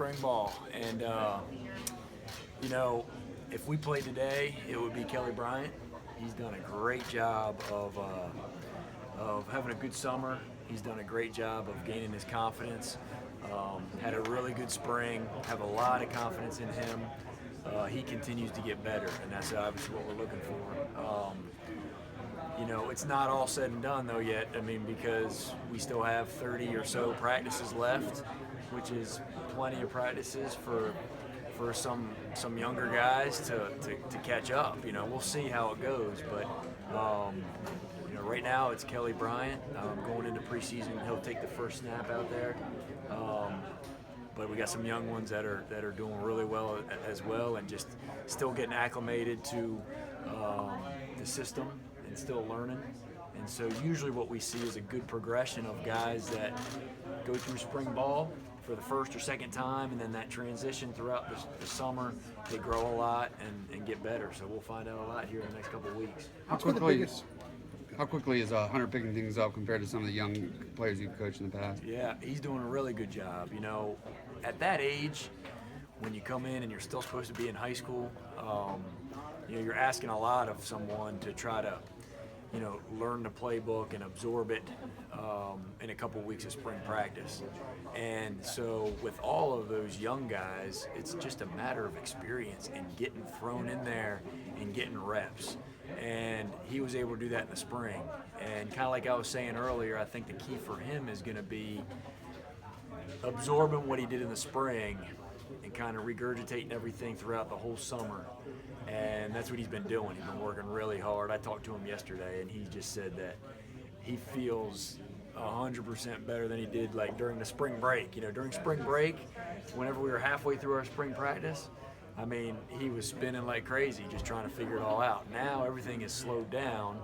spring ball. And, you know, if we played today, it would be Kelly Bryant. He's done a great job of having a good summer. He's done a great job of gaining his confidence. Had a really good spring. Have a lot of confidence in him. He continues to get better, and that's obviously what we're looking for. You know, it's not all said and done though yet. I mean, because we still have 30 or so practices left, which is plenty of practices for some younger guys to catch up. You know, we'll see how it goes, but you know, right now it's Kelly Bryant. Going into preseason, he'll take the first snap out there. But we got some young ones that are doing really well as well, and just still getting acclimated to the system and still learning. And so usually what we see is a good progression of guys that go through spring ball for the first or second time, and then that transition throughout the summer, they grow a lot and get better. So we'll find out a lot here in the next couple of weeks. How quickly is Hunter picking things up compared to some of the young players you've coached in the past? Yeah, he's doing a really good job. You know, at that age, when you come in and you're still supposed to be in high school, you know, you're asking a lot of someone to try to, you know, learn the playbook and absorb it in a couple weeks of spring practice. And so with all of those young guys, it's just a matter of experience and getting thrown in there and getting reps. And he was able to do that in the spring. And kind of like I was saying earlier, I think the key for him is going to be absorbing what he did in the spring and kind of regurgitating everything throughout the whole summer. And that's what he's been doing. He's been working really hard. I talked to him yesterday, and he just said that he feels 100% better than he did like during the spring break. You know, during spring break, whenever we were halfway through our spring practice, I mean, he was spinning like crazy just trying to figure it all out. Now everything is slowed down,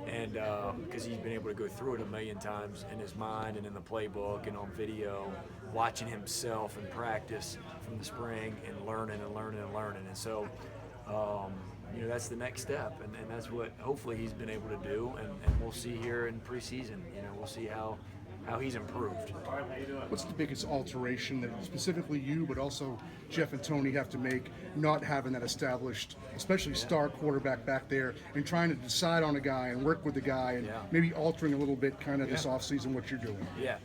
and because he's been able to go through it a million times in his mind and in the playbook and on video, watching himself in practice from the spring and learning and learning and learning. And so, you know, that's the next step, and that's what hopefully he's been able to do, and we'll see here in preseason. You know, we'll see how he's improved. What's the biggest alteration that specifically you, but also Jeff and Tony have to make, not having that established, especially star quarterback back there, and trying to decide on a guy and work with the guy, and maybe altering a little bit kind of this offseason what you're doing? Yeah.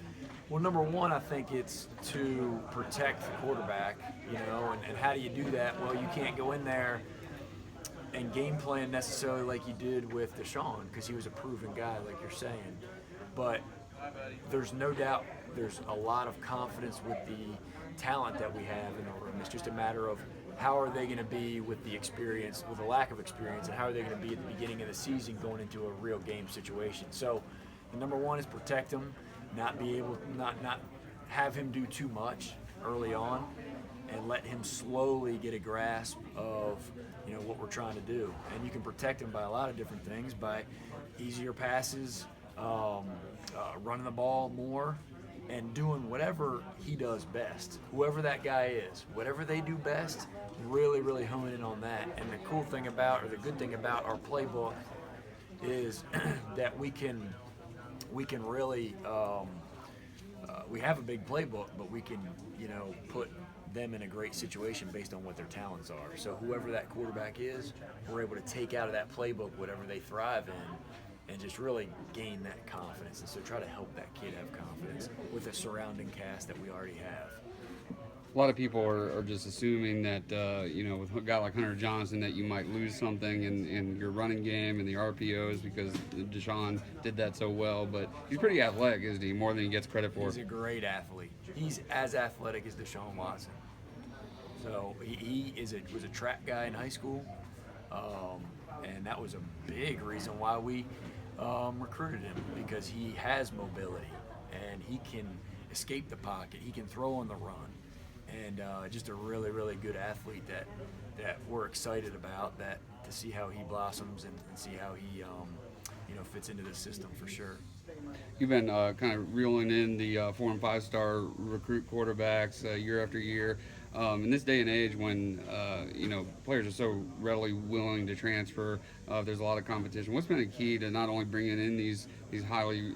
Well, number one, I think it's to protect the quarterback, you know, and how do you do that? Well, you can't go in there and game plan necessarily like you did with Deshaun, because he was a proven guy, like you're saying. But there's no doubt there's a lot of confidence with the talent that we have in the room. It's just a matter of how are they going to be with the experience, with the lack of experience, and how are they going to be at the beginning of the season going into a real game situation. So the number one is protect him, not have him do too much early on, and let him slowly get a grasp of, you know, what we're trying to do. And you can protect him by a lot of different things, by easier passes, running the ball more, and doing whatever he does best. Whoever that guy is, whatever they do best, really, really hone in on that. And the cool thing about, or the good thing about our playbook is that we can really, we have a big playbook, but we can, you know, put them in a great situation based on what their talents are. So whoever that quarterback is, we're able to take out of that playbook whatever they thrive in, and just really gain that confidence. And so try to help that kid have confidence with the surrounding cast that we already have. A lot of people are just assuming that, you know, with a guy like Hunter Johnson, that you might lose something in your running game and the RPOs because Deshaun did that so well. But he's pretty athletic, isn't he? More than he gets credit for. He's a great athlete. He's as athletic as Deshaun Watson. So he was a track guy in high school, and that was a big reason why we recruited him, because he has mobility and he can escape the pocket. He can throw on the run, and just a really, really good athlete that we're excited about, that to see how he blossoms and see how he you know, fits into the system for sure. You've been kind of reeling in the 4- and 5-star recruit quarterbacks year after year. In this day and age, when you know, players are so readily willing to transfer, there's a lot of competition. What's been a key to not only bringing in these highly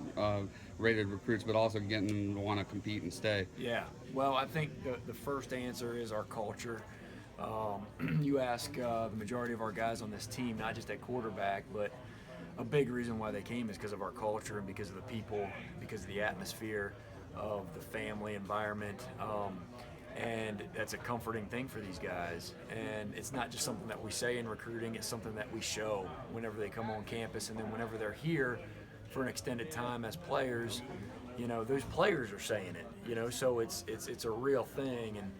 rated recruits, but also getting them to want to compete and stay? Yeah. Well, I think the first answer is our culture. You ask the majority of our guys on this team, not just at quarterback, but a big reason why they came is because of our culture and because of the people, because of the atmosphere of the family environment. And that's a comforting thing for these guys. And it's not just something that we say in recruiting, it's something that we show whenever they come on campus, and then whenever they're here for an extended time as players, those players are saying it, so it's a real thing. And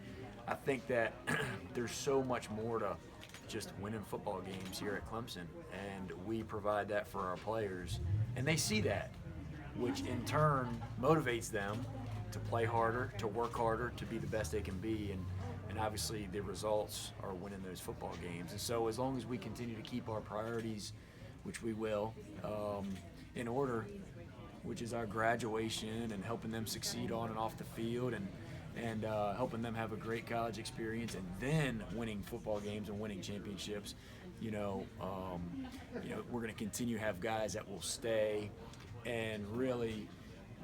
I think that there's so much more to just winning football games here at Clemson, and we provide that for our players, and they see that, which in turn motivates them to play harder, to work harder, to be the best they can be, and obviously the results are winning those football games. And so as long as we continue to keep our priorities, which we will, in order, which is our graduation and helping them succeed on and off the field, and helping them have a great college experience, and then winning football games and winning championships, we're going to continue to have guys that will stay and really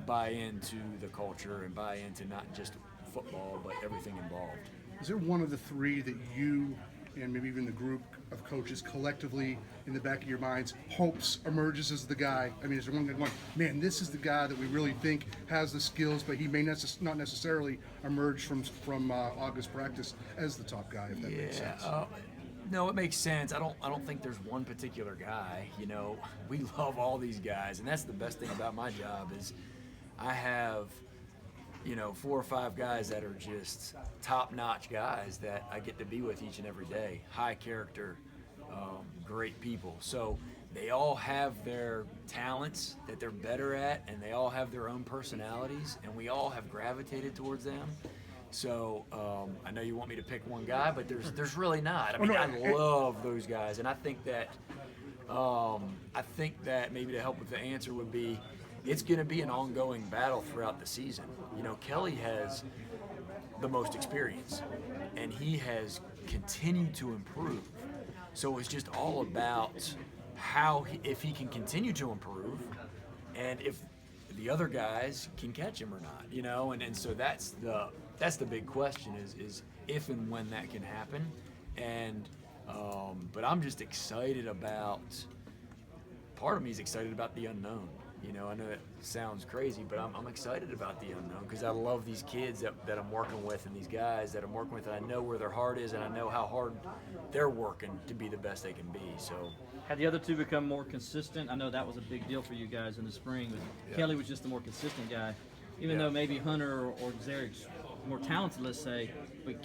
buy into the culture and buy into not just football, but everything involved. Is there one of the three that you and maybe even the group of coaches collectively in the back of your minds hopes emerges as the guy? I mean, is there one, man, this is the guy that we really think has the skills, but he may not necessarily emerge from August practice as the top guy, if that makes sense? No, it makes sense. I don't think there's one particular guy. We love all these guys, and that's the best thing about my job is I have 4 or 5 guys that are just top-notch guys that I get to be with each and every day. High character, great people. So they all have their talents that they're better at, and they all have their own personalities, and we all have gravitated towards them. So I know you want me to pick one guy, but there's really not. I mean, I love those guys, and I think that maybe to help with the answer would be, it's going to be an ongoing battle throughout the season. Kelly has the most experience, and he has continued to improve. So it's just all about if he can continue to improve, and if the other guys can catch him or not, and so that's the big question is if and when that can happen. And but I'm just excited about. Part of me is excited about the unknown. I know that sounds crazy, but I'm excited about the unknown because I love these kids that I'm working with, and these guys that I'm working with, and I know where their heart is, and I know how hard they're working to be the best they can be. So, had the other two become more consistent? I know that was a big deal for you guys in the spring, but yeah. Kelly was just the more consistent guy. Even though maybe Hunter or Zarek's more talented, let's say, but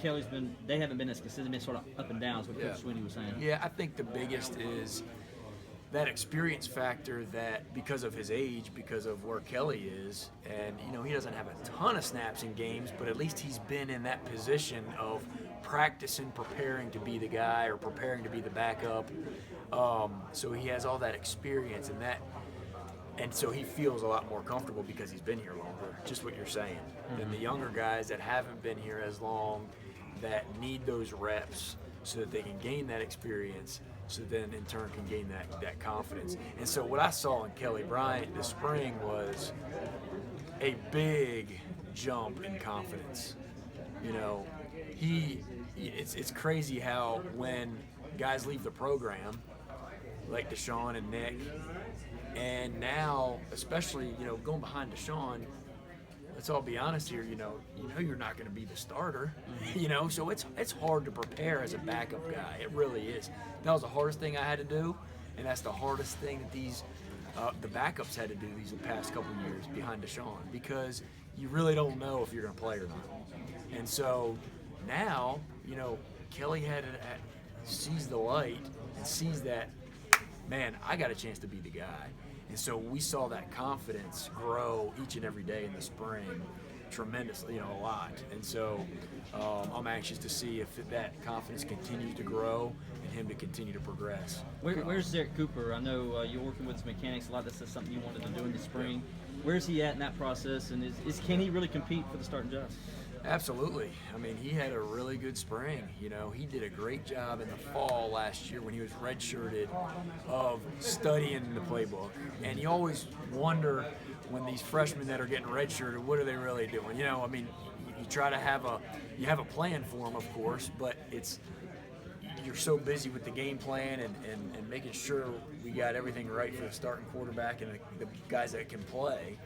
they haven't been as consistent, been sort of up and down, is what Coach Sweeney was saying. Yeah, I think the biggest is that experience factor, that because of his age, because of where Kelly is, and he doesn't have a ton of snaps in games, but at least he's been in that position of practicing, preparing to be the guy or preparing to be the backup. So he has all that experience and so he feels a lot more comfortable because he's been here longer, just what you're saying, than the younger guys that haven't been here as long, that need those reps so that they can gain that experience, so then in turn can gain that confidence. And so what I saw in Kelly Bryant this spring was a big jump in confidence. It's crazy how when guys leave the program, like Deshaun and Nick, and now especially going behind Deshaun, let's all be honest here, you're not going to be the starter, so it's hard to prepare as a backup guy. It really is. That was the hardest thing I had to do, and that's the hardest thing that the backups had to do these past couple years behind Deshaun, because you really don't know if you're going to play or not. And so now, Kelly sees the light and sees that, man, I got a chance to be the guy. And so we saw that confidence grow each and every day in the spring tremendously, a lot. And so I'm anxious to see if that confidence continues to grow and him to continue to progress. Where's Derek Cooper? I know you're working with his mechanics a lot. This is something you wanted to do in the spring. Where's he at in that process? And can he really compete for the starting job? Absolutely. I mean, he had a really good spring. He did a great job in the fall last year when he was redshirted of studying the playbook. And you always wonder when these freshmen that are getting redshirted, what are they really doing? You know, I mean, you try to have a plan for them, of course, but you're so busy with the game plan and making sure we got everything right for the starting quarterback and the guys that can play.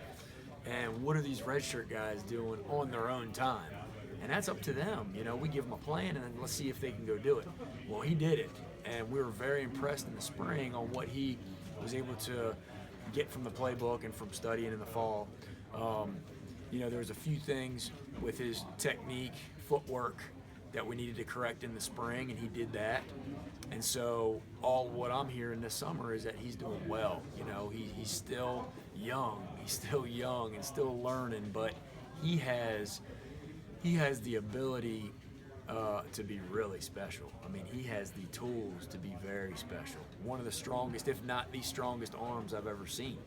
And what are these redshirt guys doing on their own time? And that's up to them. You know, we give them a plan and then let's see if they can go do it. Well, he did it, and we were very impressed in the spring on what he was able to get from the playbook and from studying in the fall. You know, there was a few things with his technique, footwork, that we needed to correct in the spring, and he did that. And so all what I'm hearing this summer is that he's doing well. You know, he's still young. He's still young and still learning, but he has the ability to be really special. I mean, he has the tools to be very special. One of the strongest, if not the strongest arms I've ever seen,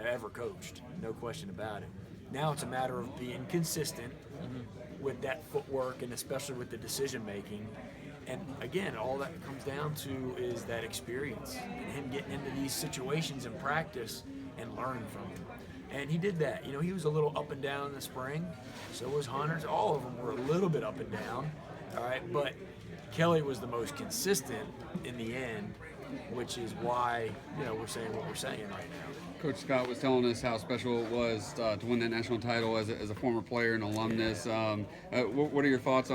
ever coached. No question about it. Now it's a matter of being consistent with that footwork and especially with the decision making. And again, all that comes down to is that experience and him getting into these situations in practice and learning from them. And he did that. You know, he was a little up and down in the spring. So was Hunter's. All of them were a little bit up and down. All right, but Kelly was the most consistent in the end, which is why, you know, we're saying what we're saying right now. Coach Scott was telling us how special it was to win that national title as a former player and alumnus. What are your thoughts